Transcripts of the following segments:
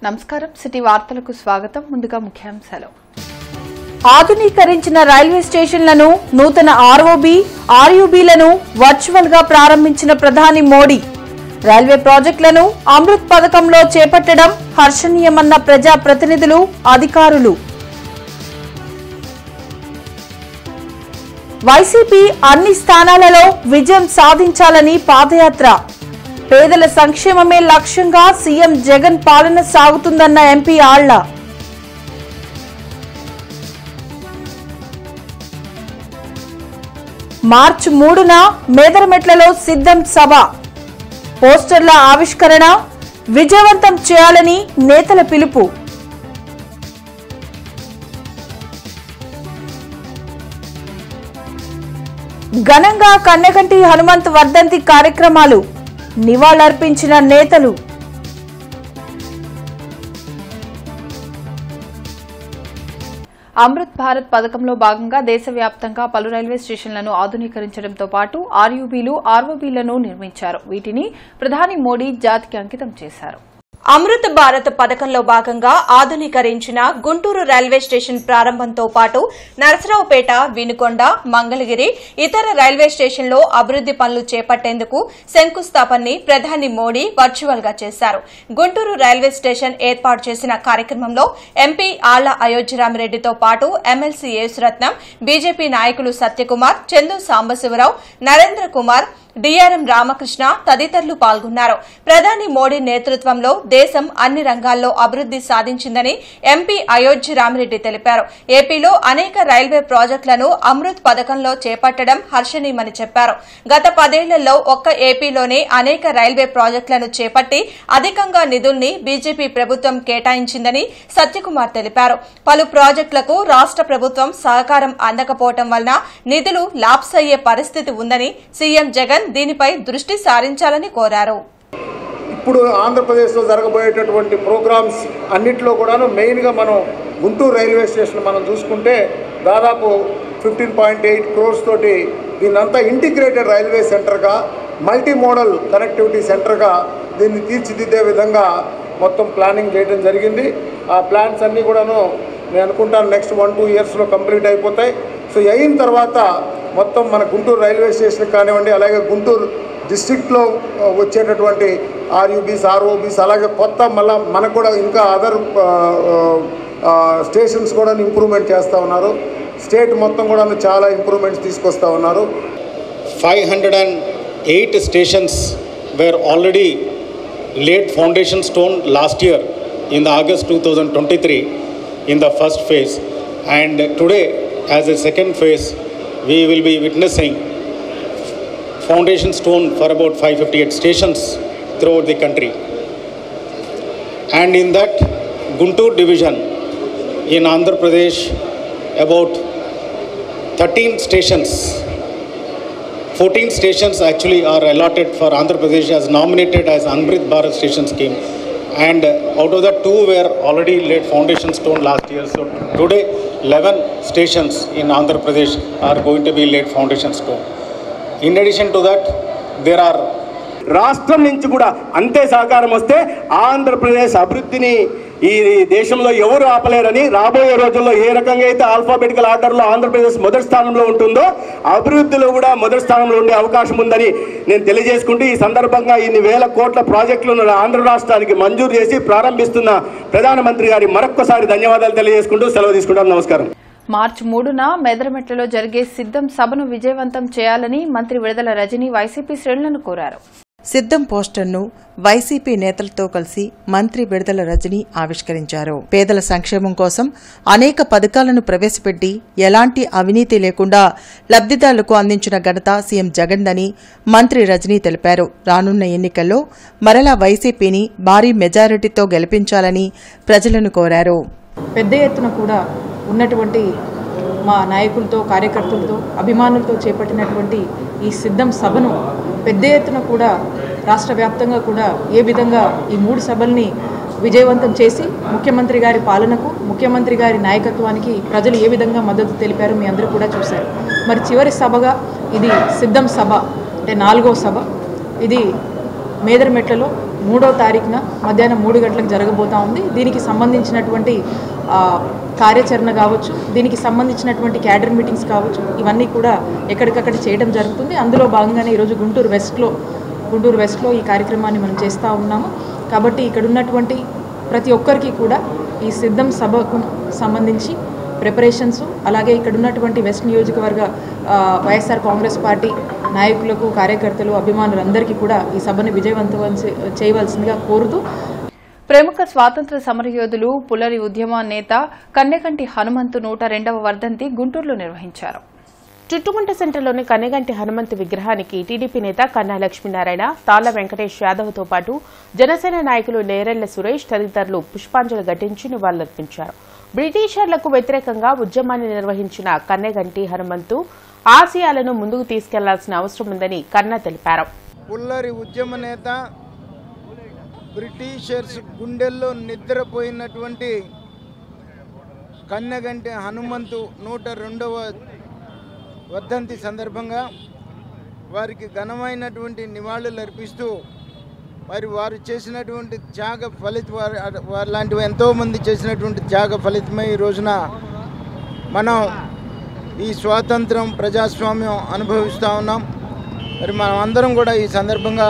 నమస్కారం సిటీ వార్తలకు స్వాగతం. ముందుగా ముఖ్యాంశాలు. ఆధునీకరించిన రైల్వే స్టేషన్లను నూతన ఆర్ఓబి, ఆర్యుబిలను వర్చువల్ గా ప్రారంభించిన ప్రధాని మోడీ. రైల్వే ప్రాజెక్టులను అమృత్ పథకంలో చేపట్టడం హర్షణీయమన్న ప్రజా ప్రతినిధులు, అధికారులు. వైసీపీ అన్ని స్థానాలలో విజయం సాధించాలని పాదయాత్ర. పేదల సంక్షేమమే లక్ష్యంగా సీఎం జగన్ పాలన సాగుతుందన్న ఎంపీ ఆళ్ల. మార్చి 3న మేదరమెట్లలో సిద్ధం సభ. పోస్టర్ల ఆవిష్కరణ విజయవంతం చేయాలని నేతల పిలుపు. ఘనంగా కన్నెగంటి హనుమంత్ వర్ధంతి కార్యక్రమాలు. నివాళులర్పించిన నేతలు. అమృత్ భారత్ పథకంలో భాగంగా దేశవ్యాప్తంగా పలు రైల్వే స్టేషన్లను ఆధునీకరించడంతో పాటు ఆర్యుబీలు, ఆర్ఓబీలను నిర్మించారు. వీటిని ప్రధాని మోడీ జాతికి అంకితం చేశారు. అమృత్ భారత్ పథకంలో భాగంగా ఆధునీకరించిన గుంటూరు రైల్వే స్టేషన్ ప్రారంభంతో పాటు నరసరావుపేట, వినుకొండ, మంగళగిరి, ఇతర రైల్వే స్టేషన్లో అభివృద్ది పనులు చేపట్టేందుకు శంకుస్థాపనని ప్రధాని మోడీ వర్చువల్ గా చేశారు. గుంటూరు రైల్వే స్టేషన్ ఏర్పాటు చేసిన కార్యక్రమంలో ఎంపీ ఆళ్ల అయోధ్యరామిరెడ్డితో పాటు ఎమ్మెల్సీ యేసురత్నం, బీజేపీ నాయకులు సత్యకుమార్, చందు సాంబశివరావు, నరేంద్ర కుమార్, డిఆర్ఎం రామకృష్ణ తదితరులు పాల్గొన్నారు. ప్రధాని మోడీ నేతృత్వంలో దేశం అన్ని రంగాల్లో అభివృద్ది సాధించిందని ఎంపీ అయోధ్యరామిరెడ్డి తెలిపారు. ఏపీలో అనేక రైల్వే ప్రాజెక్టులను అమృత్ పథకంలో చేపట్టడం హర్షణీయమని చెప్పారు. గత 10 ఏళ్లలో ఒక్క ఏపీలోనే అనేక రైల్వే ప్రాజెక్టులను చేపట్టి అధికంగా నిధుల్ని బీజేపీ ప్రభుత్వం కేటాయించిందని సత్యకుమార్ తెలిపారు. పలు ప్రాజెక్టులకు రాష్ట ప్రభుత్వం సహకారం అందకపోవడం వలన నిధులు లాప్స్ అయ్యే పరిస్థితి ఉందని సీఎం జగన్ దీనిపై దృష్టి సారించాలని కోరారు. ఇప్పుడు ఆంధ్రప్రదేశ్లో జరగబోయేటటువంటి ప్రోగ్రామ్స్ అన్నింటిలో కూడాను మెయిన్గా మనం గుంటూరు రైల్వే స్టేషన్ మనం చూసుకుంటే దాదాపు 15.8 crores తోటి దీన్నంతా ఇంటిగ్రేటెడ్ రైల్వే సెంటర్గా, మల్టీ మోడల్ కనెక్టివిటీ సెంటర్గా దీన్ని తీర్చిదిద్దే విధంగా మొత్తం ప్లానింగ్ చేయడం జరిగింది. ఆ ప్లాన్స్ అన్నీ కూడాను నేను అనుకుంటాను నెక్స్ట్ 1-2 yearsలో కంప్లీట్ అయిపోతాయి. సో అయిన తర్వాత మొత్తం మన గుంటూరు రైల్వే స్టేషన్ కానివ్వండి, అలాగే గుంటూరు డిస్ట్రిక్ట్లో వచ్చేటటువంటి ఆర్యుబీస్, ఆర్ఓబీస్, అలాగే కొత్త మళ్ళీ మనకు కూడా ఇంకా అదర్ స్టేషన్స్ కూడా ఇంప్రూవ్మెంట్ చేస్తూ ఉన్నారు. స్టేట్ మొత్తం కూడా చాలా ఇంప్రూవ్మెంట్స్ తీసుకొస్తూ ఉన్నారు. 508 stations were already laid foundation stone last year in the August 2023 in the first phase, and today as a second phase we will be witnessing foundation stone for about 558 stations throughout the country. And in that Guntur division in Andhra Pradesh, about 13 stations, 14 stations actually are allotted for Andhra Pradesh as nominated as Amrit Bharat station scheme, and out of that 2 were already laid foundation stone last year. So today 11 stations in Andhra Pradesh are going to be laid foundation stone. In addition to that, there are రాష్ట్రం నుంచి కూడా అంతే సహకారం వస్తే ఆంధ్రప్రదేశ్ అభివృద్ధిని ఈ దేశంలో ఎవరు ఆపలేరని, రాబోయే రోజుల్లో ఏ రకంగా అయితే ఆల్ఫాబెటికల్ ఆర్డర్లో ఆంధ్రప్రదేశ్ మొదటి స్థానంలో ఉంటుందో అభివృద్ధిలో కూడా మొదటి స్థానంలో ఉండే అవకాశం ఉందని నేను తెలియజేసుకుంటూ ఈ సందర్భంగా ఇన్ని వేల కోట్ల ప్రాజెక్టులను ఆంధ్ర రాష్ట్రానికి మంజూరు చేసి ప్రారంభిస్తున్న ప్రధానమంత్రి గారి మరొక్కసారి ధన్యవాదాలు తెలియజేసుకుంటూ సెలవు తీసుకుంటాను. నమస్కారం. మార్చి 3న మేదరమెట్లలో జరిగే సిద్ధం సభను విజయవంతం చేయాలని మంత్రి విడుదల రజని వైసీపీ శ్రేణులను కోరారు. సిద్ధం పోస్టర్ను వైసీపీ నేతలతో కలిసి మంత్రి విడుదల రజని ఆవిష్కరించారు. పేదల సంక్షేమం కోసం అనేక పథకాలను ప్రవేశపెట్టి ఎలాంటి అవినీతి లేకుండా లబ్దిదారులకు అందించిన ఘనత సీఎం జగన్దని మంత్రి రజని తెలిపారు. రానున్న ఎన్నికల్లో మరలా వైసీపీని భారీ మెజారిటీతో గెలిపించాలని ప్రజలను కోరారు. పెద్ద ఎత్తున కూడా ఉన్నటువంటి మా నాయకులతో, కార్యకర్తలతో, అభిమానులతో చేపట్టినటువంటి ఈ సిద్ధం సభను పెద్ద ఎత్తున కూడా రాష్ట్ర వ్యాప్తంగా కూడా ఏ విధంగా ఈ 3 సభల్ని విజయవంతం చేసి ముఖ్యమంత్రి గారి పాలనకు, ముఖ్యమంత్రి గారి నాయకత్వానికి ప్రజలు ఏ విధంగా మద్దతు తెలిపారో మీ అందరూ కూడా చూశారు. మరి చివరి సభగా ఇది సిద్ధం సభ, అంటే 4వ సభ. ఇది మేదరమెట్లలో 3వ తారీఖున మధ్యాహ్నం 3 గంటలకు జరగబోతా ఉంది. దీనికి సంబంధించినటువంటి కార్యాచరణ కావచ్చు, దీనికి సంబంధించినటువంటి క్యాడర్ మీటింగ్స్ కావచ్చు, ఇవన్నీ కూడా ఎక్కడికక్కడ చేయడం జరుగుతుంది. అందులో భాగంగానే ఈరోజు గుంటూరు వెస్ట్లో ఈ కార్యక్రమాన్ని మనం చేస్తూ ఉన్నాము. కాబట్టి ఇక్కడ ఉన్నటువంటి ప్రతి ఒక్కరికి కూడా ఈ సిద్ధం సభకు సంబంధించి ప్రిపరేషన్స్, అలాగే ఇక్కడ ఉన్నటువంటి వెస్ట్ నియోజకవర్గ వైఎస్ఆర్ కాంగ్రెస్ పార్టీ నాయకులకు, కార్యకర్తలు, అభిమానులందరికీ కూడా ఈ సభను విజయవంతం చేయవలసిందిగా కోరుతూ, ప్రముఖ స్వాతంత్ర సమరయోధులు పుల్లరి ఉద్యమ నేత కన్నెగంటి హనుమంతు 102వ వర్ధంతి గుంటూరులో నిర్వహించారు. చుట్టుకుంట సెంటర్లోని కన్నెగంటి హనుమంతు విగ్రహానికి టీడీపీ నేత కన్నా లక్ష్మీనారాయణ, తాళ్ల వెంకటేష్ యాదవ్తో పాటు జనసేన నాయకులు నేరెళ్ల సురేష్ తదితరులు పుష్పాంజలి ఘటించి నివాళులర్పించారు. బ్రిటిషర్లకు వ్యతిరేకంగా ఉద్యమాన్ని నిర్వహించిన కన్నెగంటి హనుమంతు ఆశయాలను ముందుకు తీసుకెళ్లాల్సిన అవసరం ఉందని కన్నా తెలిపారు. పుల్లరి ఉద్యమ నేత, బ్రిటిషర్స్ గుండెల్లో నిద్రపోయినటువంటి కన్నెగంటి హనుమంతు 102వ వర్ధంతి సందర్భంగా వారికి ఘనమైనటువంటి నివాళులు అర్పిస్తూ, వారు చేసినటువంటి త్యాగ వారు లాంటివి ఎంతోమంది చేసినటువంటి త్యాగ ఫలితమై ఈ రోజున మనం ఈ స్వాతంత్రం, ప్రజాస్వామ్యం అనుభవిస్తూ ఉన్నాం. మనం అందరం కూడా ఈ సందర్భంగా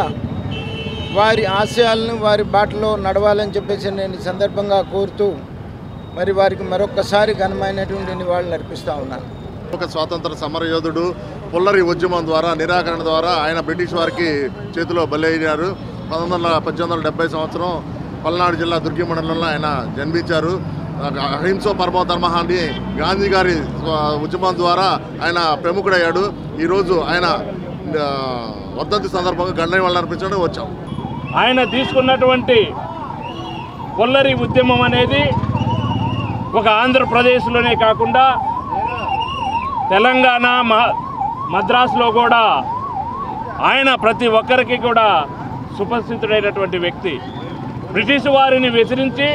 వారి ఆశయాలను, వారి బాటలో నడవాలని చెప్పేసి నేను ఈ సందర్భంగా కోరుతూ వారికి మరొకసారి ఘనమైనటువంటి నివాళులు అర్పిస్తూ ఉన్నాను. ఒక స్వాతంత్ర సమరయోధుడు, పుల్లరి ఉద్యమం ద్వారా, నిరాకరణ ద్వారా ఆయన బ్రిటిష్ వారికి చేతిలో బలయ్యారు. 1870 సంవత్సరం పల్నాడు జిల్లా దుర్గి మండలంలో ఆయన జన్మించారు. అహింసో పరమో ధర్మ అని గాంధీ గారి ఉద్యమం ద్వారా ఆయన ప్రముఖుడయ్యాడు. ఈరోజు ఆయన వర్ధంతి సందర్భంగా గండని అర్పించడం వచ్చాం. ఆయన తీసుకున్నటువంటి పుల్లరి ఉద్యమం అనేది ఒక ఆంధ్రప్రదేశ్లోనే కాకుండా తెలంగాణ, మద్రాసులో కూడా ఆయన ప్రతి ఒక్కరికి కూడా సుప్రసిద్ధుడైనటువంటి వ్యక్తి. బ్రిటిష్ వారిని విసిరించి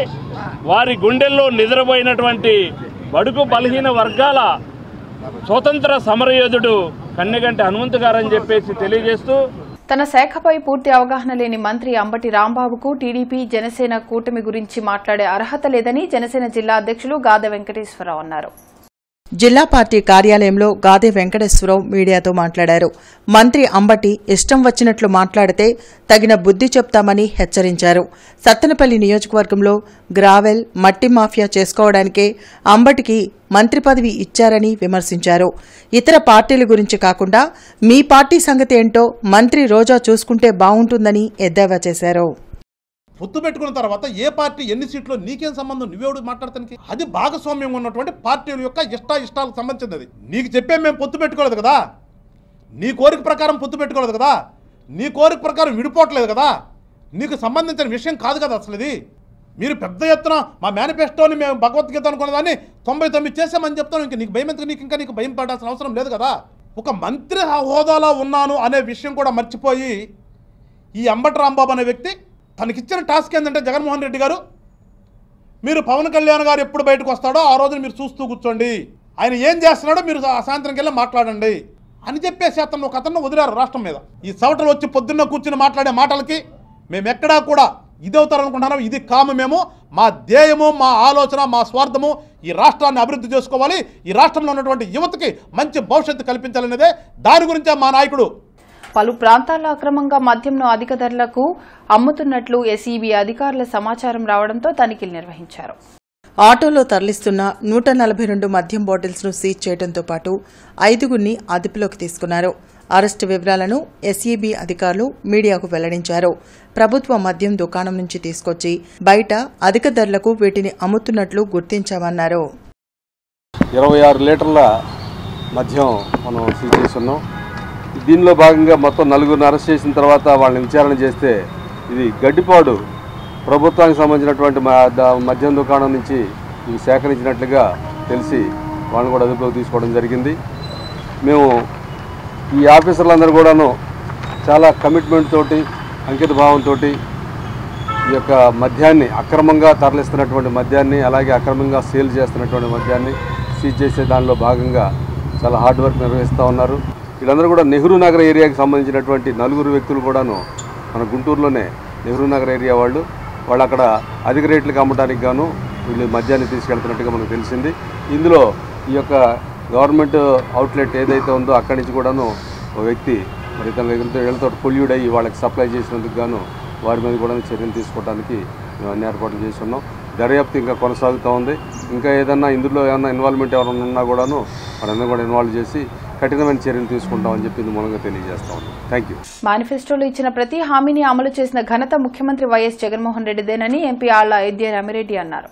వారి గుండెల్లో నిద్రపోయినటువంటి బడుగు బలహీన వర్గాల స్వతంత్ర సమరయోధుడు కన్నెగంటి హనుమంతు గారని చెప్పేసి తెలియజేస్తూ, తన శాఖపై పూర్తి అవగాహన లేని మంత్రి అంబటి రాంబాబుకు టీడీపీ, జనసేన కూటమి గురించి మాట్లాడే అర్హత లేదని జనసేన జిల్లా అధ్యక్షులు గాదె వెంకటేశ్వరరావు అన్నారు. జిల్లా పార్టీ కార్యాలయంలో గాదె వెంకటేశ్వరరావు మీడియాతో మాట్లాడారు. మంత్రి అంబటి ఇష్టం వచ్చినట్లు మాట్లాడితే తగిన బుద్ధి చెప్తామని హెచ్చరించారు. సత్తెనపల్లి నియోజకవర్గంలో గ్రావెల్, మట్టి మాఫియా చేసుకోవడానికే అంబటికి మంత్రి పదవి ఇచ్చారని విమర్శించారు. ఇతర పార్టీల గురించి కాకుండా మీ పార్టీ సంగతి ఏంటో మంత్రి రోజా చూసుకుంటే బాగుంటుందని ఎద్దేవా చేశారు. పొత్తు పెట్టుకున్న తర్వాత ఏ పార్టీ ఎన్ని సీట్లు నీకేం సంబంధం, నువ్వేవుడు మాట్లాడతానికి? అది భాగస్వామ్యంగా ఉన్నటువంటి పార్టీల యొక్క ఇష్టాయిష్టాలకు సంబంధించింది. అది నీకు చెప్పే మేము పొత్తు పెట్టుకోలేదు కదా, నీ కోరిక ప్రకారం పొత్తు పెట్టుకోలేదు కదా, నీ కోరిక ప్రకారం విడిపోవట్లేదు కదా, నీకు సంబంధించిన విషయం కాదు కదా అసలు ఇది. మీరు పెద్ద ఎత్తున మా మేనిఫెస్టోని మేము భగవద్గీత అనుకున్న దాన్ని 99 చేసామని చెప్తాను. ఇంక నీకు భయం ఎందుకు? నీకు భయం పడాల్సిన అవసరం లేదు కదా. ఒక మంత్రి హోదాలో ఉన్నాను అనే విషయం కూడా మర్చిపోయి ఈ అంబటి రాంబాబు అనే వ్యక్తి తనకిచ్చిన టాస్క్ ఏంటంటే, జగన్మోహన్ రెడ్డి గారు మీరు పవన్ కళ్యాణ్ గారు ఎప్పుడు బయటకు వస్తాడో ఆ రోజున మీరు చూస్తూ కూర్చోండి, ఆయన ఏం చేస్తున్నాడో మీరు సాయంత్రంకి వెళ్ళి మాట్లాడండి అని చెప్పేసి అతను ఒక అతను వదిలారు రాష్ట్రం మీద. ఈ సవటలు వచ్చి పొద్దున్న కూర్చుని మాట్లాడే మాటలకి మేము ఎక్కడా కూడా ఇదవుతారనుకుంటున్నాం. ఇది కాము. మేము మా ధ్యేయము, మా ఆలోచన, మా స్వార్థము ఈ రాష్ట్రాన్ని అభివృద్ధి చేసుకోవాలి, ఈ రాష్ట్రంలో ఉన్నటువంటి యువతకి మంచి భవిష్యత్తు కల్పించాలనేదే. దాని గురించే మా నాయకుడు పలు ప్రాంతాల్లో అక్రమంగా మద్యంను అధిక ధరలకు అమ్ముతున్నట్లు ఎస్ఈబీ అధికారుల సమాచారం రావడంతో తనిఖీలు నిర్వహించారు. ఆటోలో తరలిస్తున్న 142 మద్యం బాటిల్స్ ను సీజ్ చేయడంతో పాటు 5గురిని అదుపులోకి తీసుకున్నారు. అరెస్టు వివరాలను ఎస్ఈబీ అధికారులు మీడియాకు వెల్లడించారు. ప్రభుత్వ మద్యం దుకాణం నుంచి తీసుకొచ్చి బయట అధిక ధరలకు వీటిని అమ్ముతున్నట్లు గుర్తించామన్నారు. 26 లీటర్ల మద్యం మనం సీజ్ చేస్తున్నాం. దీనిలో భాగంగా మొత్తం 4గురిని అరెస్ట్ చేసిన తర్వాత వాళ్ళని విచారణ చేస్తే ఇది గడ్డిపాడు ప్రభుత్వానికి సంబంధించినటువంటి మద్యం దుకాణం నుంచి ఇవి సేకరించినట్లుగా తెలిసి వాళ్ళని కూడా అదుపులోకి తీసుకోవడం జరిగింది. మేము ఈ ఆఫీసర్లందరూ కూడాను చాలా కమిట్మెంట్ తోటి, అంకిత భావంతో ఈ యొక్క మద్యాన్ని, అక్రమంగా తరలిస్తున్నటువంటి మద్యాన్ని, అలాగే అక్రమంగా సేల్ చేస్తున్నటువంటి మద్యాన్ని సీజ్ చేసే దానిలో భాగంగా చాలా హార్డ్ వర్క్ నిర్వహిస్తూ ఉన్నారు. వీళ్ళందరూ కూడా నెహ్రూ నగర్ ఏరియాకి సంబంధించినటువంటి 4 వ్యక్తులు కూడాను మన గుంటూరులోనే నెహ్రూ నగర్ ఏరియా వాళ్ళు అక్కడ అధిక రేట్లకు అమ్మడానికి గాను వీళ్ళు మద్యాన్ని తీసుకెళ్తున్నట్టుగా మనకు తెలిసింది. ఇందులో ఈ యొక్క గవర్నమెంట్ అవుట్లెట్ ఏదైతే ఉందో అక్కడి నుంచి కూడాను ఒక వ్యక్తి మరి తన వీళ్ళతో పొల్యూడ్ అయ్యి వాళ్ళకి సప్లై చేసినందుకు గాను వారి మీద కూడా చర్యలు తీసుకోవడానికి మేము అన్ని ఏర్పాట్లు చేస్తున్నాం. దర్యాప్తు ఇంకా కొనసాగుతూ ఉంది. ఇంకా ఏదన్నా ఇందులో ఏమన్నా ఇన్వాల్వ్మెంట్ ఎవరైనా ఉన్నా కూడాను మనందరం కూడా ఇన్వాల్వ్ చేసి కఠినమైన చర్యలు తీసుకుంటామని చెప్పి మూలంగా తెలియజేస్తా ఉన్నాం. Thank you. మేనిఫెస్టోలో ఇచ్చిన ప్రతి హామీని అమలు చేసిన ఘనత ముఖ్యమంత్రి వైఎస్ జగన్మోహన్ రెడ్డిదేనని ఎంపీ ఆళ్ల అయోధ్య రామిరెడ్డి అన్నారు.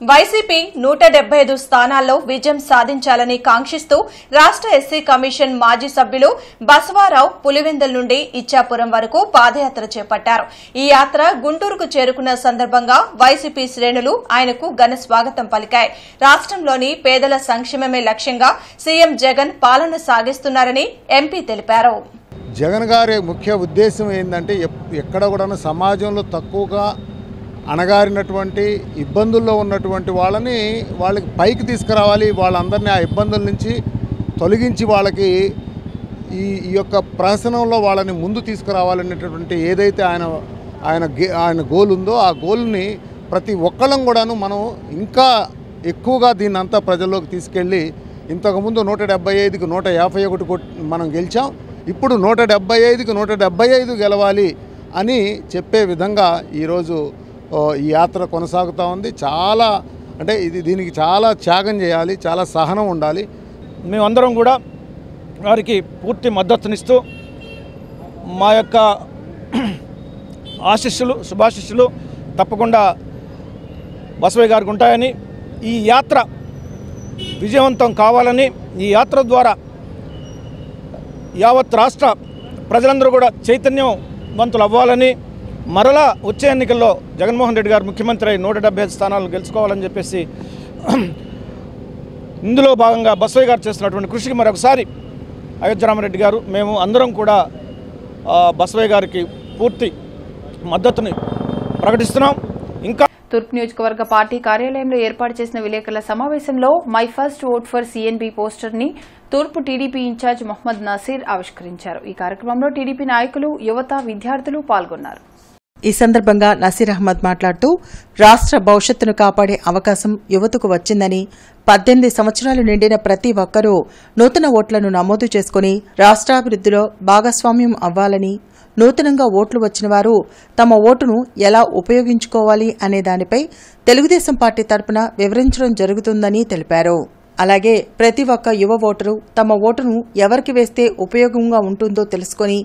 వైసీపీ 175 స్థానాల్లో విజయం సాధించాలని కాంక్షిస్తూ రాష్ట్ర ఎస్సీ కమిషన్ మాజీ సభ్యులు బసవారావు పులివెందుల నుండి ఇచ్చాపురం వరకు పాదయాత్ర చేపట్టారు. ఈ యాత్ర గుంటూరుకు చేరుకున్న సందర్భంగా వైసీపీ శ్రేణులు ఆయనకు ఘన స్వాగతం పలికాయి. రాష్ట్రంలోని పేదల సంక్షేమమే లక్ష్యంగా సీఎం జగన్ పాలన సాగిస్తున్నారని ఎంపీ తెలిపారు. జగన్ గారి ముఖ్య ఉద్దేశం ఏంటంటే ఎక్కడ కూడా సమాజంలో తక్కువగా అణగారినటువంటి ఇబ్బందుల్లో ఉన్నటువంటి వాళ్ళకి పైకి తీసుకురావాలి, వాళ్ళందరినీ ఆ ఇబ్బందుల నుంచి తొలగించి వాళ్ళకి ఈ యొక్క ప్రహసనంలో వాళ్ళని ముందు తీసుకురావాలనేటటువంటి ఏదైతే ఆయన గోల్ ఉందో ఆ గోల్ని ప్రతి ఒక్కళ్ళం కూడాను మనం ఇంకా ఎక్కువగా దీన్ని అంతా ప్రజల్లోకి తీసుకెళ్ళి ఇంతకుముందు 175కి 151 మనం గెలిచాం. ఇప్పుడు 175కి 175 గెలవాలి అని చెప్పే విధంగా ఈరోజు ఈ యాత్ర కొనసాగుతూ ఉంది. చాలా అంటే దీనికి చాలా త్యాగం చేయాలి, చాలా సహనం ఉండాలి. మేమందరం కూడా వారికి పూర్తి మద్దతునిస్తూ మా యొక్క ఆశీస్సులు శుభాశీస్సులు తప్పకుండా బసవయ్య గారికి ఉంటాయని, ఈ యాత్ర విజయవంతం కావాలని, ఈ యాత్ర ద్వారా యావత్ రాష్ట్ర ప్రజలందరూ కూడా చైతన్యవంతులు అవ్వాలని, మరలా వచ్చే ఎన్నికల్లో జగన్మోహన్ రెడ్డి గారు ముఖ్యమంత్రి అయి 175 స్థానాలు గెలుచుకోవాలని చెప్పేసి ఇందులో భాగంగా బసవయ్య గారు చేస్తున్నటువంటి కృషికి మరొకసారి అయోధ్య రామిరెడ్డి గారు మేము అందరం కూడా బసవయ్య గారికి పూర్తి మద్దతుని ప్రకటిస్తున్నాం. ఇంకా తూర్పు నియోజకవర్గ పార్టీ కార్యాలయంలో ఏర్పాటు చేసిన విలేకరుల సమావేశంలో my first vote for CNB poster ని తూర్పు టీడీపీ ఇన్ఛార్జ్ మొహమ్మద్ నసీర్ ఆవిష్కరించారు. ఈ కార్యక్రమంలో టీడీపీ నాయకులు, యువత, విద్యార్థులు పాల్గొన్నారు. ఈ సందర్భంగా నసీర్ అహ్మద్ మాట్లాడుతూ రాష్ట్ర భవిష్యత్తును కాపాడే అవకాశం యువతకు వచ్చిందని, 18 సంవత్సరాలు నిండిన ప్రతి ఒక్కరూ నూతన ఓట్లను నమోదు చేసుకుని రాష్ట్రాభివృద్ధిలో భాగస్వామ్యం అవ్వాలని, నూతనంగా ఓట్లు వచ్చిన వారు తమ ఓటును ఎలా ఉపయోగించుకోవాలి అనే దానిపై తెలుగుదేశం పార్టీ తరపున వివరించడం జరుగుతుందని తెలిపారు. అలాగే ప్రతి ఒక్క యువ ఓటరు తమ ఓటును ఎవరికి వేస్తే ఉపయోగంగా ఉంటుందో తెలుసుకుని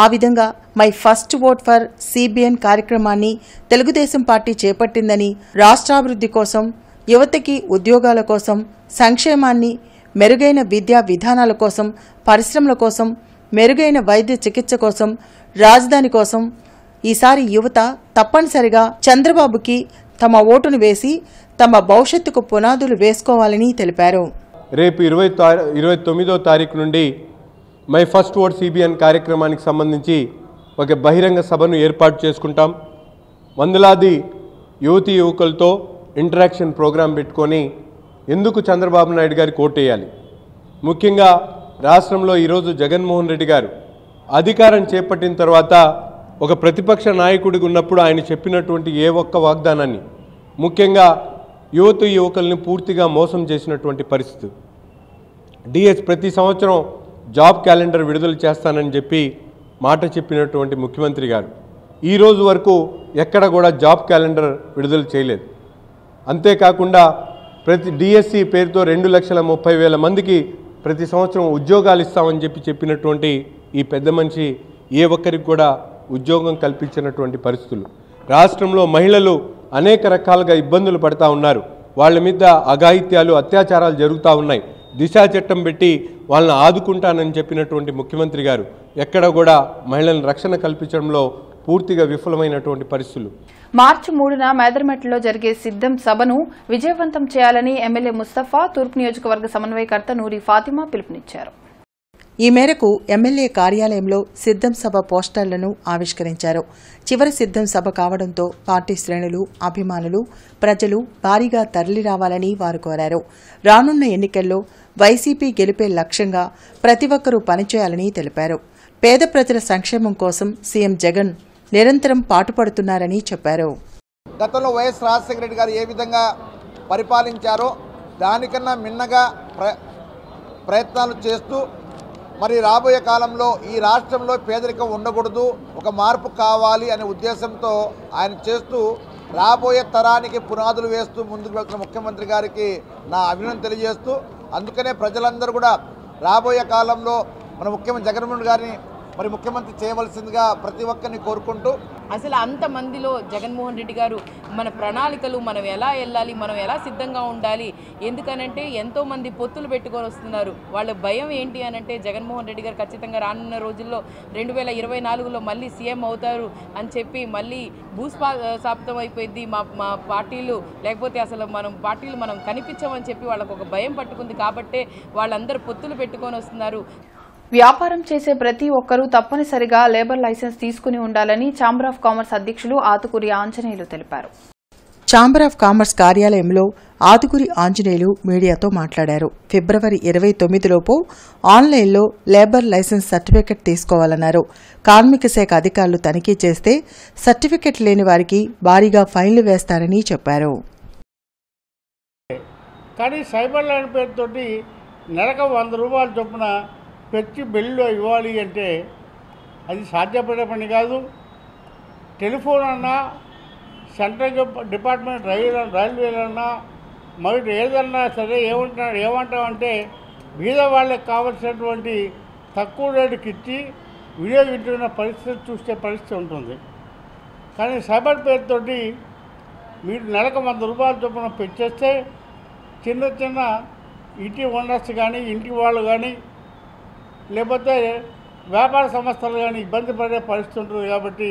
ఆ విధంగా my first vote for CBN కార్యక్రమాన్ని తెలుగుదేశం పార్టీ చేపట్టిందని, రాష్ట్రాభివృద్ధి కోసం, యువతకి ఉద్యోగాల కోసం, సంక్షేమాన్ని, మెరుగైన విద్యా విధానాల కోసం, పరిశ్రమల కోసం, మెరుగైన వైద్య చికిత్స కోసం, రాజధాని కోసం ఈసారి యువత తప్పనిసరిగా చంద్రబాబుకి తమ ఓటును వేసి తమ భవిష్యత్తుకు పునాదులు వేసుకోవాలని తెలిపారు. రేపు 29వ తారీఖు నుండి మై ఫస్ట్ ఓట్ సిబిఎన్ కార్యక్రమానికి సంబంధించి ఒక బహిరంగ సభను ఏర్పాటు చేసుకుంటాం. వందలాది యువతీ యువకులతో ఇంటరాక్షన్ ప్రోగ్రాం పెట్టుకొని ఎందుకు చంద్రబాబు నాయుడు గారికి ఓటేయాలి, ముఖ్యంగా రాష్ట్రంలో ఈరోజు జగన్మోహన్ రెడ్డి గారు అధికారం చేపట్టిన తర్వాత ఒక ప్రతిపక్ష నాయకుడిగా ఉన్నప్పుడు ఆయన చెప్పినటువంటి ఏ ఒక్క వాగ్దానాన్ని, ముఖ్యంగా యువతీ యువకుల్ని పూర్తిగా మోసం చేసినటువంటి పరిస్థితి. డిఎస్ ప్రతి సంవత్సరం జాబ్ క్యాలెండర్ విడుదల చేస్తానని చెప్పి మాట చెప్పినటువంటి ముఖ్యమంత్రి గారు ఈ రోజు వరకు ఎక్కడ కూడా జాబ్ క్యాలెండర్ విడుదల చేయలేదు. అంతేకాకుండా ప్రతి డిఎస్సి పేరుతో 2,30,000 మందికి ప్రతి సంవత్సరం ఉద్యోగాలు ఇస్తామని చెప్పినటువంటి ఈ పెద్ద మనిషి ఏ ఒక్కరికి కూడా ఉద్యోగం కల్పించినటువంటి పరిస్థితులు. రాష్ట్రంలో మహిళలు అనేక రకాలుగా ఇబ్బందులు పడతా ఉన్నారు. వాళ్ళ మీద అఘాయిత్యాలు, అత్యాచారాలు జరుగుతూ ఉన్నాయి. దిశా చట్టం పెట్టి వాళ్ళని ఆదుకుంటానని చెప్పినటువంటి ముఖ్యమంత్రి గారు ఎక్కడ కూడా మహిళలను రక్షణ కల్పించడంలో పూర్తిగా విఫలమైనటువంటి పరిస్థితులు. మార్చి 3న మేదరమెట్లో జరిగే సిద్ధం సభను విజయవంతం చేయాలని ఎమ్మెల్యే ముస్తఫా, తూర్పు నియోజకవర్గ సమన్వయకర్త నూరి ఫాతిమా పిలుపునిచ్చారు. ఈ మేరకు ఎమ్మెల్యే కార్యాలయంలో సిద్ధం సభ పోస్టర్లను ఆవిష్కరించారు. చివరి సిద్ధం సభ కావడంతో పార్టీ శ్రేణులు, అభిమానులు, ప్రజలు భారీగా తరలిరావాలని వారు కోరారు. రానున్న ఎన్నికల్లో వైసీపీ గెలిపే లక్ష్యంగా ప్రతి ఒక్కరూ పనిచేయాలని తెలిపారు. పేద ప్రజల సంక్షేమం కోసం సీఎం జగన్ నిరంతరం పాటుపడుతున్నారని చెప్పారు. గతంలో వైఎస్ రాజశేఖర రెడ్డి గారు ఏ విధంగా పరిపాలించారో దానికన్నా మిన్నగా ప్రయత్నాలు చేస్తూ మరి రాబోయే కాలంలో ఈ రాష్ట్రంలో పేదరికం ఉండకూడదు, ఒక మార్పు కావాలి అనే ఉద్దేశంతో ఆయన చేస్తూ రాబోయే తరానికి పునాదులు వేస్తూ ముందుకు వెళ్తున్న ముఖ్యమంత్రి గారికి నా అభినందన తెలియజేస్తూ, అందుకనే ప్రజలందరూ కూడా రాబోయే కాలంలో మన ముఖ్యమంత్రి జగన్మోహన్ గారిని మరి ముఖ్యమంత్రి చేయవలసిందిగా ప్రతి ఒక్కరిని కోరుకుంటూ, అసలు అంతమందిలో జగన్మోహన్ రెడ్డి గారు మన ప్రణాళికలు మనం ఎలా వెళ్ళాలి, మనం ఎలా సిద్ధంగా ఉండాలి, ఎందుకనంటే ఎంతోమంది పొత్తులు పెట్టుకొని వస్తున్నారు. వాళ్ళ భయం ఏంటి అనంటే జగన్మోహన్ రెడ్డి గారు ఖచ్చితంగా రానున్న రోజుల్లో 2024లో మళ్ళీ సీఎం అవుతారు అని చెప్పి మళ్ళీ భూస్థాపితం అయిపోయింది మా పార్టీలు, లేకపోతే అసలు పార్టీలు మనం కనిపించమని చెప్పి వాళ్ళకు ఒక భయం పట్టుకుంది. కాబట్టే వాళ్ళందరూ పొత్తులు పెట్టుకొని వస్తున్నారు. వ్యాపారం చేసే ప్రతి ఒక్కరూ తప్పనిసరిగా లేబర్ లైసెన్స్ తీసుకుని ఉండాలని ఛాంబర్ ఆఫ్ కామర్స్ అధ్యక్షులు ఆతుకూరి ఆంజనేయులు తెలిపారు. ఛాంబర్ ఆఫ్ కామర్స్ కార్యాలయంలో ఆతుకూరి ఆంజనేయులు మీడియాతో మాట్లాడారు. ఫిబ్రవరి 29లోపు ఆన్లైన్లో లేబర్ లైసెన్స్ సర్టిఫికెట్ తీసుకోవాలన్నారు. కార్మిక శాఖ అధికారులు తనిఖీ చేస్తే సర్టిఫికెట్ లేని వారికి భారీగా ఫైన్లు వేస్తారని చెప్పారు. కానీ సైబర్ లైన్ పేరుతోటి నెలకు 100 రూపాయల చొప్పున ప్రతి బిల్లు ఇవ్వాలి అంటే అది సాధ్యపడే పని కాదు. టెలిఫోన్ అన్నా, సెంట్రల్ డిపార్ట్మెంట్ రైల్వేలన్నా, మరి ఏదన్నా సరే ఏమంటామంటే బీద వాళ్ళకి కావాల్సినటువంటి తక్కువ రేటుకి ఇచ్చి వినియోగించుకున్న పరిస్థితి చూసే పరిస్థితి ఉంటుంది. కానీ సైబర్ పేరుతోటి మీరు నెలకు 100 రూపాయల చొప్పున పెంచేస్తే చిన్న ఇంటి ఓనర్స్ కానీ, ఇంటి వాళ్ళు కానీ, లేకపోతే వ్యాపార సంస్థలు కానీ ఇబ్బంది పడే పరిస్థితి ఉంటుంది. కాబట్టి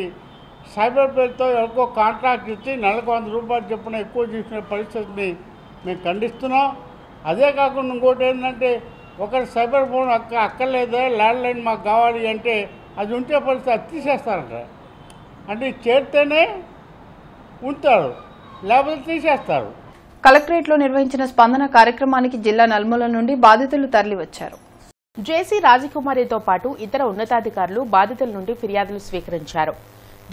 సైబర్ పేరుతో ఎక్కువ కాంట్రాక్ట్ ఇచ్చి నెలకు 100 రూపాయలు చొప్పున ఎక్కువ తీసుకునే పరిస్థితిని మేము ఖండిస్తున్నాం. అదే కాకుండా ఇంకోటి ఏంటంటే ఒకరి సైబర్ ఫోన్ అక్కర్లేదా, ల్యాండ్ లైన్ మాకు కావాలి అంటే అది ఉంటే పరిస్థితి అది తీసేస్తారంట. అంటే చేరితేనే ఉంటారు, లేకపోతే తీసేస్తారు. కలెక్టరేట్లో నిర్వహించిన స్పందన కార్యక్రమానికి జిల్లా నలుమూల నుండి బాధితులు తరలివచ్చారు. జేసీ రాజకుమారితో పాటు ఇతర ఉన్నతాధికారులు బాధితుల నుండి ఫిర్యాదులు స్వీకరించారు.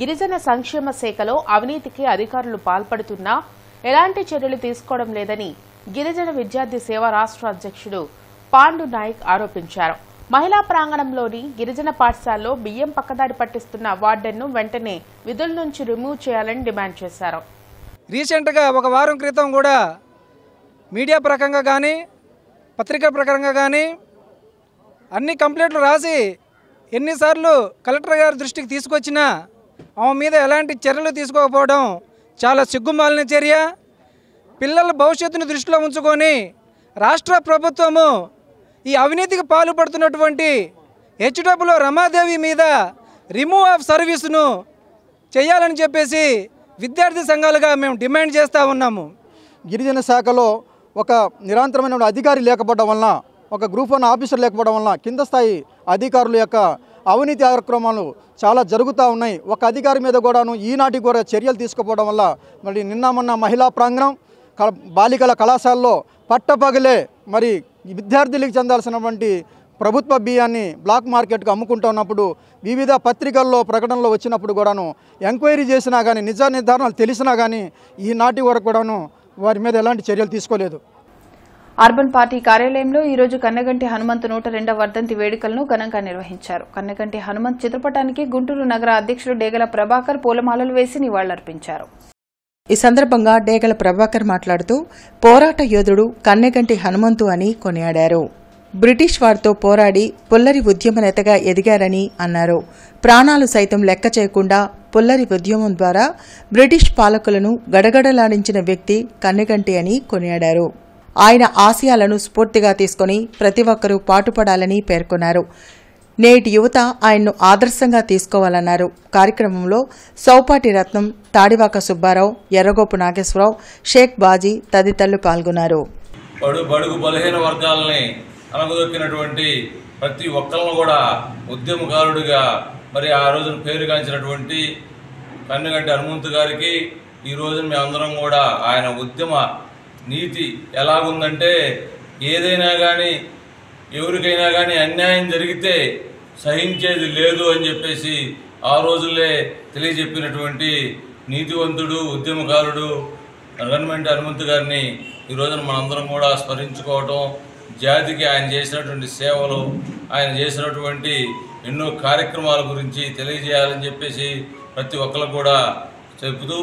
గిరిజన సంక్షేమ శాఖలో అవినీతికి అధికారులు పాల్పడుతున్నా ఎలాంటి చర్యలు తీసుకోవడం లేదని గిరిజన విద్యార్థి సేవా రాష్ట్ర అధ్యక్షుడు పాండు నాయక్ ఆరోపించారు. మహిళా ప్రాంగణంలోని గిరిజన పాఠశాలలో బియ్యం పక్కదారి పట్టిస్తున్న వార్డెన్ను వెంటనే విధుల నుంచి రిమూవ్ చేయాలని డిమాండ్ చేశారు. రీసెంట్గా ఒక వారం క్రితం కూడా మీడియా ప్రకంగా కానీ, పత్రికా ప్రకారంగా కానీ అన్ని కంప్లైంట్లు రాసి ఎన్నిసార్లు కలెక్టర్ గారి దృష్టికి తీసుకొచ్చినా ఆమె మీద ఎలాంటి చర్యలు తీసుకోకపోవడం చాలా సిగ్గుమాలిన చర్య. పిల్లల భవిష్యత్తును దృష్టిలో ఉంచుకొని రాష్ట్ర ప్రభుత్వము ఈ అవినీతికి పాల్పడుతున్నటువంటి హెచ్డబ్ల్యూ రమాదేవి మీద రిమూవ్ ఆఫ్ సర్వీస్ను చేయాలని చెప్పేసి విద్యార్థి సంఘాలుగా మేము డిమాండ్ చేస్తూ ఉన్నాము. గిరిజన శాఖలో ఒక నిరంతరమైన అధికారి లేకపోవడం వలన, ఒక గ్రూప్ 1 ఆఫీసర్ లేకపోవడం వలన కింద స్థాయి అధికారుల యొక్క అవినీతి కార్యక్రమాలు చాలా జరుగుతూ ఉన్నాయి. ఒక అధికారి మీద కూడాను ఈనాటికి కూడా చర్యలు తీసుకోవడం వల్ల మరి మొన్న మహిళా ప్రాంగణం, బాలికల కళాశాలలో పట్టపగలే మరి విద్యార్థులకు చెందాల్సినటువంటి ప్రభుత్వ బియ్యాన్ని బ్లాక్ మార్కెట్కు అమ్ముకుంటున్నప్పుడు వివిధ పత్రికల్లో ప్రకటనలో వచ్చినప్పుడు కూడాను ఎంక్వైరీ చేసినా కానీ, నిజ నిర్ధారణలు తెలిసినా కానీ ఈనాటి వరకు కూడాను వారి మీద ఎలాంటి చర్యలు తీసుకోలేదు. అర్బన్ పార్టీ కార్యాలయంలో ఈ రోజు కన్నగంటి హనుమంత్ 102వ వర్ధంతి వేడుకలను ఘనంగా నిర్వహించారు. కన్నగంటి హనుమంత్ చిత్రపటానికి గుంటూరు నగర అధ్యక్షుడు డేగల ప్రభాకర్ పూలమాలలు వేసి నివాళులర్పించారు. ఈ సందర్భంగా డేగల ప్రభాకర్ మాట్లాడుతూ పోరాట యోధుడు కన్నెగంటి హనుమంతు అని కొనియాడారు. బ్రిటిష్ వారితో పోరాడి పుల్లరి ఉద్యమ నేతగా ఎదిగారని అన్నారు. ప్రాణాలు సైతం లెక్క చేయకుండా పుల్లరి ఉద్యమం ద్వారా బ్రిటిష్ పాలకులను గడగడలాడించిన వ్యక్తి కన్నెగంటి అని కొనియాడారు. ఆయన ఆశయాలను స్ఫూర్తిగా తీసుకుని ప్రతి ఒక్కరూ పాటుపడాలని పేర్కొన్నారు. నేటి యువత ఆయన్ను ఆదర్శంగా తీసుకోవాలన్నారు. కార్యక్రమంలో సౌపాటి రత్నం, తాడివాక సుబ్బారావు, ఎర్రగోపు నాగేశ్వరరావు, షేక్ బాజీ తదితరులు పాల్గొన్నారు. బడుగు బలహీన వర్గాలని అనగదొక్కినటువంటి ప్రతి ఒక్కరిని కూడా ఉద్యమకారుడిగా మరి ఆ రోజున పేరుగాంచినటువంటి కన్నెగంటి హనుమంతు గారికి ఈ రోజున మేమందరం కూడా ఆయన ఉద్యమ నీతి ఎలాగుందంటే ఏదైనా కానీ ఎవరికైనా కానీ అన్యాయం జరిగితే సహించేది లేదు అని చెప్పేసి ఆ రోజుల్లో తెలియజెప్పినటువంటి నీతివంతుడు, ఉద్యమకారుడు గవర్నమెంట్ హనుమంతు గారిని ఈ రోజున మనందరం కూడా స్మరించుకోవటం, జాతికి ఆయన చేసినటువంటి సేవలు, ఆయన చేసినటువంటి ఎన్నో కార్యక్రమాల గురించి తెలియజేయాలని చెప్పేసి ప్రతి ఒక్కరు కూడా చెబుతూ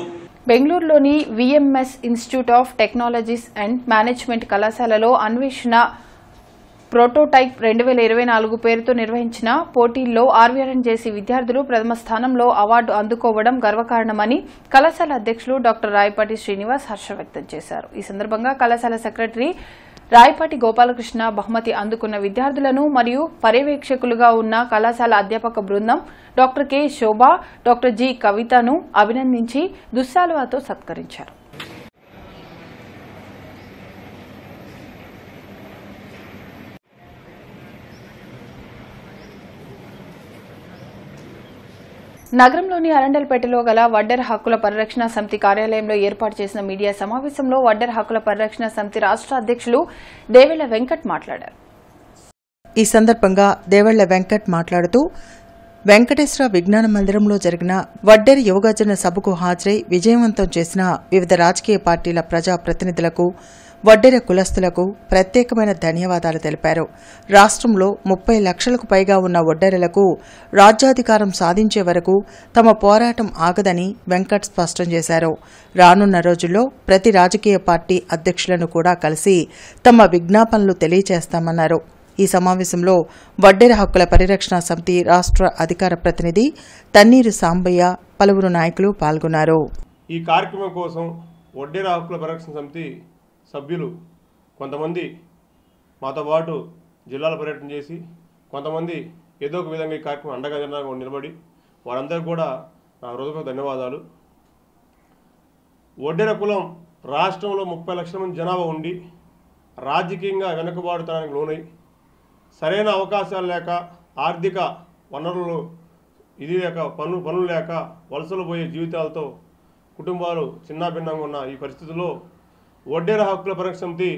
బెంగళూరులోని VMS institute of technologies and management కళాశాలలో అన్వేషణ ప్రోటోటైప్ 2024 పేరుతో నిర్వహించిన పోటీల్లో ఆర్వీఆర్ఎన్ చేసి విద్యార్థులు ప్రథమ స్థానంలో అవార్డు అందుకోవడం గర్వకారణమని కళాశాల అధ్యక్షులు డాక్టర్ రాయపాటి శ్రీనివాస్ హర్షం వ్యక్తం చేశారు. ఈ సందర్భంగా కళాశాల సెక్రటరీ రాయపాటి గోపాలకృష్ణ బహుమతి అందుకున్న విద్యార్థులను మరియు పర్యవేక్షకులుగా ఉన్న కళాశాల అధ్యాపక బృందం డాక్టర్ కె శోభ, డాక్టర్ జి కవితను అభినందించి దుస్సాలువాతో సత్కరించారు. నగరంలోని అరండల్పేటలో గల వడ్డెర హక్కుల పరిరక్షణ సమితి కార్యాలయంలో ఏర్పాటు చేసిన మీడియా సమావేశంలో వడ్డెర హక్కుల పరిరక్షణ సమితి రాష్ట్ర అధ్యక్షులు దేవెళ్ల వెంకట్ మాట్లాడారు. ఈ సందర్భంగా దేవెళ్ల వెంకట్ మాట్లాడుతూ వెంకటేశ్వర విజ్ఞాన మందిరంలో జరిగిన వడ్డెర యువగర్జన సభకు హాజరై విజయవంతం చేసిన వివిధ రాజకీయ పార్టీల ప్రజాప్రతినిధులకు, వడ్డెర కులస్తులకు ప్రత్యేకమైన ధన్యవాదాలు తెలిపారు. రాష్ట్రంలో 30 లక్షలకు పైగా ఉన్న వడ్డెరలకు రాజ్యాధికారం సాధించే వరకు తమ పోరాటం ఆగదని వెంకట్ స్పష్టం చేశారు. రానున్న రోజుల్లో ప్రతి రాజకీయ పార్టీ అధ్యక్షులను కూడా కలిసి తమ విజ్ఞాపనలు తెలియజేస్తామన్నారు. ఈ సమావేశంలో వడ్డెర హక్కుల పరిరక్షణ సమితి రాష్ట్ర అధికార ప్రతినిధి తన్నీరు సాంబయ్య, పలువురు నాయకులు పాల్గొన్నారు. ఈ కార్యక్రమం కోసం వడ్డెర హక్కుల పరిరక్షణ సమితి సభ్యులు కొంతమంది మాతో పాటు జిల్లాల పర్యటన చేసి, కొంతమంది ఏదో ఒక విధంగా ఈ కార్యక్రమం అండగా నిలబడి వారందరికీ కూడా నా హృదయపూర్వక ధన్యవాదాలు. వడ్డెర కులం రాష్ట్రంలో 30 లక్షల మంది జనాభా ఉండి రాజకీయంగా వెనుకబాటుతనానికి లోనై సరైన అవకాశాలు లేక, ఆర్థిక వనరులు లేక, పనులు లేక వలసలు పోయే జీవితాలతో కుటుంబాలు చిన్నాభిన్నంగా ఉన్న ఈ పరిస్థితుల్లో వడ్డెర హక్కుల పరిరక్షణ సమితి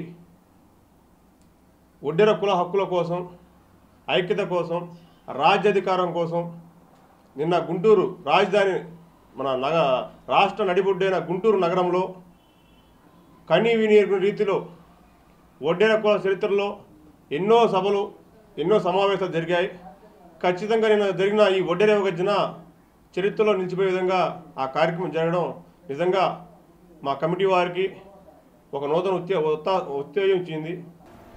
వడ్డెర కుల హక్కుల కోసం, ఐక్యత కోసం, రాజ్యాధికారం కోసం నిన్న గుంటూరు రాజధాని రాష్ట్ర నడిబొడ్డైన గుంటూరు నగరంలో కనీ విని రీతిలో వడ్డెర కుల చరిత్రలో ఎన్నో సభలు, ఎన్నో సమావేశాలు జరిగాయి. ఖచ్చితంగా నిన్న జరిగిన ఈ వడ్డెర యువగర్జన చరిత్రలో నిలిచిపోయే విధంగా ఆ కార్యక్రమం జరగడం నిజంగా మా కమిటీ వారికి ఒక నూతన ఉత్తేజం ఇచ్చింది.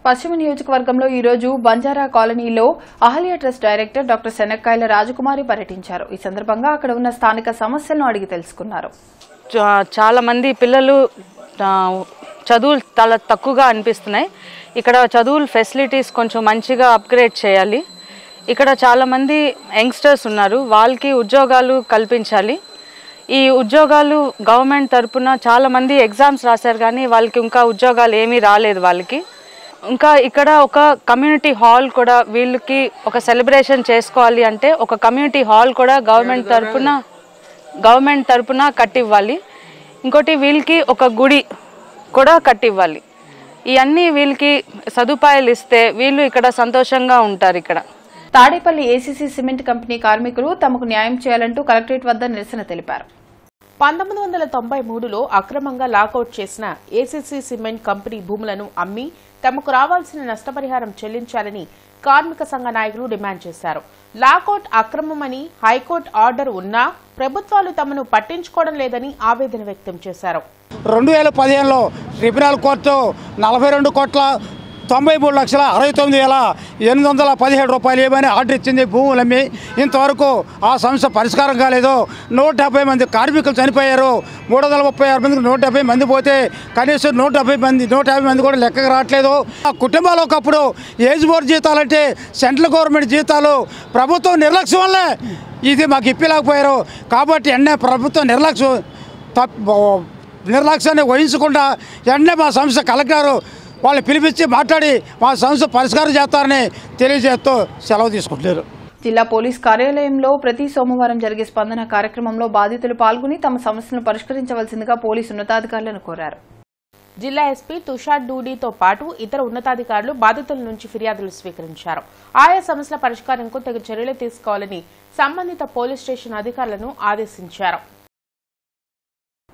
పశ్చిమ నియోజకవర్గంలో ఈ రోజు బంజారా కాలనీలో అహల్య ట్రస్ట్ డైరెక్టర్ డాక్టర్ శనక్కాయల రాజకుమారి పర్యటించారు. ఈ సందర్భంగా అక్కడ ఉన్న స్థానిక సమస్యలను అడిగి తెలుసుకున్నారు. చాలా మంది పిల్లలు చదువులు చాలా తక్కువగా అనిపిస్తున్నాయి. ఇక్కడ చదువుల ఫెసిలిటీస్ కొంచెం మంచిగా అప్గ్రేడ్ చేయాలి. ఇక్కడ చాలామంది యంగ్స్టర్స్ ఉన్నారు, వాళ్ళకి ఉద్యోగాలు కల్పించాలి. ఈ ఉద్యోగాలు గవర్నమెంట్ తరపున చాలామంది ఎగ్జామ్స్ రాశారు కానీ వాళ్ళకి ఇంకా ఉద్యోగాలు ఏమీ రాలేదు వాళ్ళకి. ఇంకా ఇక్కడ ఒక కమ్యూనిటీ హాల్ కూడా వీళ్ళకి ఒక సెలబ్రేషన్ చేసుకోవాలి అంటే ఒక కమ్యూనిటీ హాల్ కూడా గవర్నమెంట్ తరపున కట్టివ్వాలి. ఇంకోటి వీళ్ళకి ఒక గుడి కూడా కట్టివ్వాలి. ఇవన్నీ వీళ్ళకి సదుపాయాలు ఇస్తే వీళ్ళు ఇక్కడ సంతోషంగా ఉంటారు. ఇక్కడ తాడేపల్లి ఏసీసీ సిమెంట్ కంపెనీ కార్మికులు తమకు న్యాయం చేయాలంటూ కలెక్టరేట్ వద్ద నిరసన తెలిపారు. 1993లో అక్రమంగా లాకౌట్ చేసిన ఏసీసీ సిమెంట్ కంపెనీ భూములను అమ్మి తమకు రావాల్సిన నష్టపరిహారం చెల్లించాలని కార్మిక సంఘ నాయకులు డిమాండ్ చేశారు. లాకౌట్ అక్రమమని హైకోర్టు ఆర్డర్ ఉన్నా ప్రభుత్వాలు తమను పట్టించుకోవడం లేదని ఆవేదన వ్యక్తం చేశారు. 2015లో ట్రిబ్యునల్ కోర్టు 42,93,69,817 రూపాయలు ఏమని ఆర్డర్ ఇచ్చింది. భూములమ్మి ఇంతవరకు ఆ సమస్య పరిష్కారం కాలేదు. 170 మంది కార్మికులు చనిపోయారు. 336 మందికి 170 మంది పోతే కనీసం 150 మంది కూడా లెక్కకు రావట్లేదు. ఆ కుటుంబాలు ఒకప్పుడు ఏజ్ బోర్డు జీతాలంటే సెంట్రల్ గవర్నమెంట్ జీతాలు ప్రభుత్వం నిర్లక్ష్యం వల్లే ఇది మాకు ఇప్పలేకపోయారు. కాబట్టి ఎన్నే ప్రభుత్వం నిర్లక్ష్యాన్ని వహించకుండా వెంటనే మా సంస్థ కలెక్టర్ వాళ్ళు పిలిపించి మాట్లాడి మా సమస్య పరిష్కారం చేస్తారని తెలియజేస్తూ సెలవు తీసుకుంటున్నారు. జిల్లా పోలీస్ కార్యాలయంలో ప్రతి సోమవారం జరిగే స్పందన కార్యక్రమంలో బాధితులు పాల్గొని తమ సమస్యలను పరిష్కరించవలసిందిగా పోలీసు ఉన్నతాధికారులను కోరారు. జిల్లా ఎస్పీ తుషార్ డూడీతో పాటు ఇతర ఉన్నతాధికారులు బాధితుల నుంచి ఫిర్యాదులు స్వీకరించారు. ఆయా సమస్యల పరిష్కారంకు తగు చర్యలు తీసుకోవాలని సంబంధిత పోలీస్ స్టేషన్ అధికారులను ఆదేశించారు.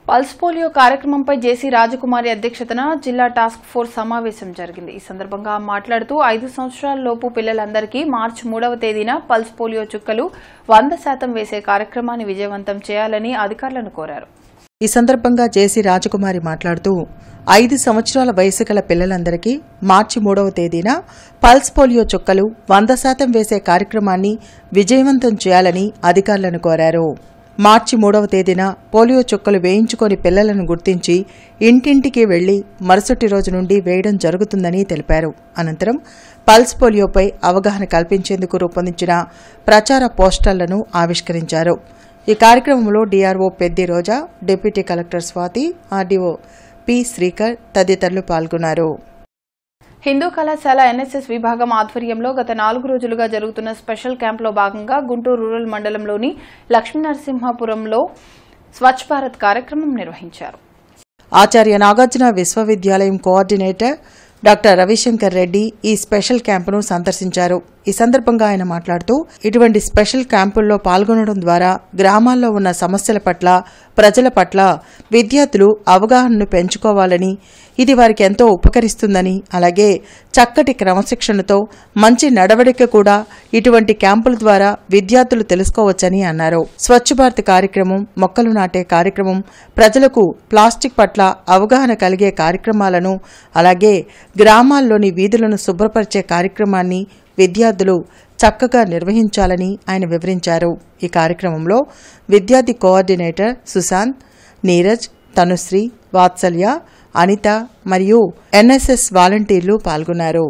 పల్స్ పోలియో కార్యక్రమంపై జేసీ రాజకుమారి అధ్యక్షతన జిల్లా టాస్క్ ఫోర్స్ సమావేశం జరిగింది. ఈ సందర్భంగా మాట్లాడుతూ 5 సంవత్సరాల లోపు పిల్లలందరికీ మార్చి 3వ తేదీన పల్స్ పోలియో చుక్కలు 100% వేసే కార్యక్రమాన్ని విజయవంతం చేయాలని అధికారులను కోరారు. ఈ సందర్భంగా జేసీ రాజకుమారి మాట్లాడుతూ 5 సంవత్సరాల వయసు గల పిల్లలందరికీ మార్చి 3వ తేదీన పల్స్ పోలియో చుక్కలు 100% వేసే కార్యక్రమాన్ని విజయవంతం చేయాలని అధికారులను కోరారు. మార్చి 3వ తేదీన పోలియో చుక్కలు వేయించుకొని పిల్లలను గుర్తించి ఇంటింటికి వెళ్లి మరుసటి రోజు నుండి వేయడం జరుగుతుందని తెలిపారు. అనంతరం పల్స్ పోలియోపై అవగాహన కల్పించేందుకు రూపొందించిన ప్రచార పోస్టర్లను ఆవిష్కరించారు. ఈ కార్యక్రమంలో DRO Peddi Roja, deputy collector Swathi, RDO P Srikar తదితరులు పాల్గొన్నారు. హిందూ కళాశాల ఎన్ఎస్ఎస్ విభాగం ఆధ్వర్యంలో గత 4 రోజులుగా జరుగుతున్న స్పెషల్ క్యాంపులో భాగంగా గుంటూరు రూరల్ మండలంలోని లక్ష్మీనరసింహపురంలో స్వచ్ఛ భారత్ కార్యక్రమం నిర్వహించారు. ఆచార్య నాగార్జున విశ్వవిద్యాలయం కోఆర్డినేటర్ డాక్టర్ రవిశంకర్ రెడ్డి ఈ స్పెషల్ క్యాంపును సందర్శించారు. ఈ సందర్భంగా ఆయన మాట్లాడుతూ ఇటువంటి స్పెషల్ క్యాంపుల్లో పాల్గొనడం ద్వారా గ్రామాల్లో ఉన్న సమస్యల పట్ల, ప్రజల పట్ల విద్యార్థులు అవగాహనను పెంచుకోవాలని, ఇది వారికి ఎంతో ఉపకరిస్తుందని, అలాగే చక్కటి క్రమశిక్షణతో మంచి నడవడిక కూడా ఇటువంటి క్యాంపుల ద్వారా విద్యార్థులు తెలుసుకోవచ్చని అన్నారు. స్వచ్ఛ భారత్ కార్యక్రమం, మొక్కలు నాటే కార్యక్రమం, ప్రజలకు ప్లాస్టిక్ పట్ల అవగాహన కలిగే కార్యక్రమాలను, అలాగే గ్రామాల్లోని వీధులను శుభ్రపరిచే కార్యక్రమాన్ని విద్యార్థులు చక్కగా నిర్వహించాలని ఆయన వివరించారు. ఈ కార్యక్రమంలో విద్యార్థి కోఆర్డినేటర్ సుశాంత్, నీరజ్, తనుశ్రీ, వాత్సల్య, అనిత మరియు ఎన్ఎస్ఎస్ వాలంటీర్లు పాల్గొన్నారు.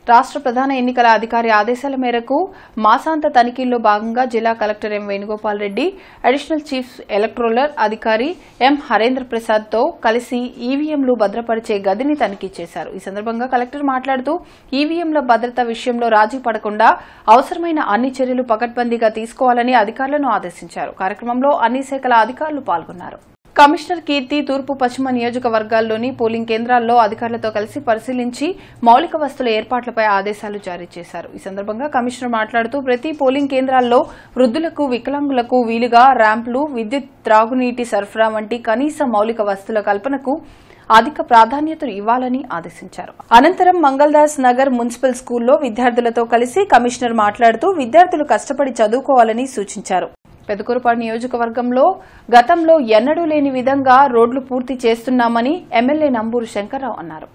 రాష్ట్ర ప్రధాన ఎన్నికల అధికారి ఆదేశాల మేరకు మాసాంత తనిఖీల్లో భాగంగా జిల్లా collector M Venugopal Reddy, additional chief electoral అధికారి ఎం హరేంద్ర ప్రసాద్ తో కలిసి ఈవీఎంలు భద్రపరిచే గదిని తనిఖీ చేశారు. ఈ సందర్భంగా కలెక్టర్ మాట్లాడుతూ ఈవీఎంల భద్రత విషయంలో రాజీ పడకుండా అవసరమైన అన్ని చర్యలు పకడ్బందీగా తీసుకోవాలని అధికారులను ఆదేశించారు. కార్యక్రమంలో అన్ని శాఖల అధికారులు పాల్గొన్నారు. కమిషనర్ కీర్తి తూర్పు పశ్చిమ నియోజకవర్గాల్లోని పోలింగ్ కేంద్రాల్లో అధికారులతో కలిసి పరిశీలించి మౌలిక వసతుల ఏర్పాట్లపై ఆదేశాలు జారీ చేశారు. ఈ సందర్భంగా కమిషనర్ మాట్లాడుతూ ప్రతి పోలింగ్ కేంద్రాల్లో వృద్ధులకు, వికలాంగులకు వీలుగా ర్యాంపులు, విద్యుత్, త్రాగునీటి సరఫరా వంటి కనీస మౌలిక వసతుల కల్పనకు అధిక ప్రాధాన్యత ఇవ్వాలని ఆదేశించారు. అనంతరం మంగళదాస్ నగర్ మున్సిపల్ స్కూల్లో విద్యార్థులతో కలిసి కమిషనర్ మాట్లాడుతూ విద్యార్థులు కష్టపడి చదువుకోవాలని సూచించారు. పెదకూరుపాడు నియోజకవర్గంలో గతంలో ఎన్నడూ లేని విధంగా రోడ్లు పూర్తి చేస్తున్నామని ఎమ్మెల్యే నంబూరు శంకర్రావు అన్నారు.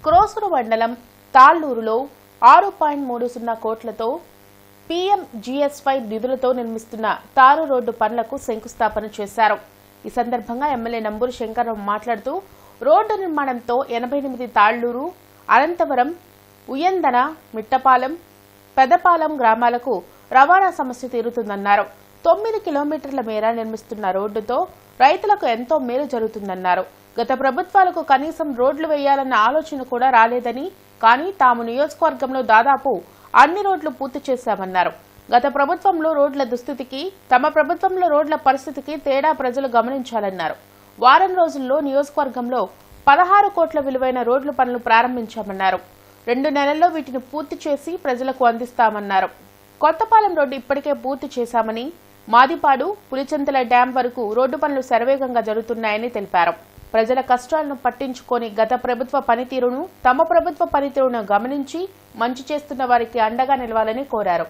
క్రోసూరు మండలం తాళ్లూరులో 6.30 కోట్లతో పీఎంజీఎస్వై నిధులతో నిర్మిస్తున్న తారు రోడ్డు పనులకు శంకుస్థాపన చేశారు. ఈ సందర్భంగా ఎమ్మెల్యే నంబూరు శంకర్రావు మాట్లాడుతూ రోడ్డు నిర్మాణంతో 88 తాళ్లూరు, అనంతవరం, ఉయ్యందన, మిట్టపాలెం, పెదపాలెం గ్రామాలకు రవాణా సమస్య తీరుతుందన్నారు. 9 కిలోమీటర్ల మేర నిర్మిస్తున్న రోడ్డుతో రైతులకు ఎంతో మేలు జరుగుతుందన్నారు. గత ప్రభుత్వాలకు కనీసం రోడ్లు వేయాలన్న ఆలోచన కూడా రాలేదని, కానీ తాము నియోజకవర్గంలో దాదాపు అన్ని రోడ్లు పూర్తి చేశామన్నారు. గత ప్రభుత్వంలో రోడ్ల దుస్థితికి, తమ ప్రభుత్వంలో రోడ్ల పరిస్థితికి తేడా ప్రజలు గమనించాలన్నారు. వారం రోజుల్లో నియోజకవర్గంలో 16 కోట్ల విలువైన రోడ్ల పనులు ప్రారంభించామన్నారు. 2 నెలల్లో వీటిని పూర్తి చేసి ప్రజలకు అందిస్తామన్నారు. కొత్తపాలెం రోడ్డు ఇప్పటికే పూర్తి చేశామని, మాదిపాడు, పులిచెంతల డ్యాం వరకు రోడ్డు పనులు శరవేగంగా జరుగుతున్నాయని తెలిపారు. ప్రజల కష్టాలను పట్టించుకొని గత ప్రభుత్వ పనితీరును, తమ ప్రభుత్వ పనితీరును గమనించి మంచి చేస్తున్న వారికి అండగా నిలవాలని కోరారు.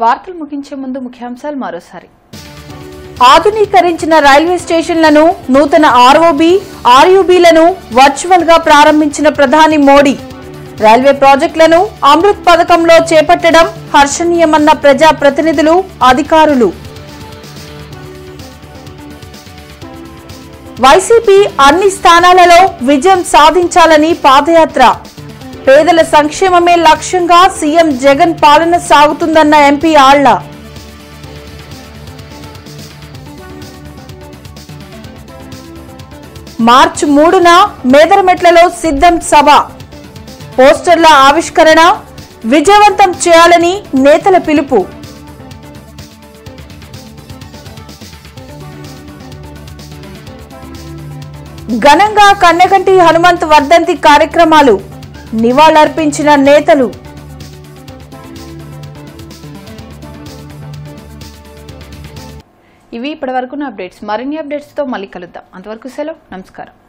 వార్తలు ముగించే ముందు ముఖ్యాంశాలు మరోసారి. ఆధునీకరించిన రైల్వే స్టేషన్లను, నూతన ఆర్ఓబీ, ఆర్యూబీలను వర్చువల్ గా ప్రారంభించిన ప్రధాని మోడీ. రైల్వే ప్రాజెక్టులను అమృత్ పథకంలో చేపట్టడం హర్షణీయమన్న ప్రజా ప్రతినిధులు, అధికారులు. వైసీపీ అన్ని స్థానాలలో విజయం సాధించాలని పాదయాత్ర. పేదల సంక్షేమమే లక్ష్యంగా సీఎం జగన్ పాలన సాగుతుందన్న ఎంపీ ఆళ్ల. మార్చి 3న మేదరమెట్లలో సిద్ధం సభ. పోస్టర్ల ఆవిష్కరణ విజయవంతం చేయాలని నేతల పిలుపు. ఘనంగా కన్నెగంటి హనుమంత్ వర్ధంతి కార్యక్రమాలు, నివాళులర్పించిన నేతలు. ఇవి ఇప్పటివరకున్న అప్డేట్స్. మరిన్ని అప్డేట్స్తో మళ్ళీ కలుద్దాం. అంతవరకు సెలవు. నమస్కారం.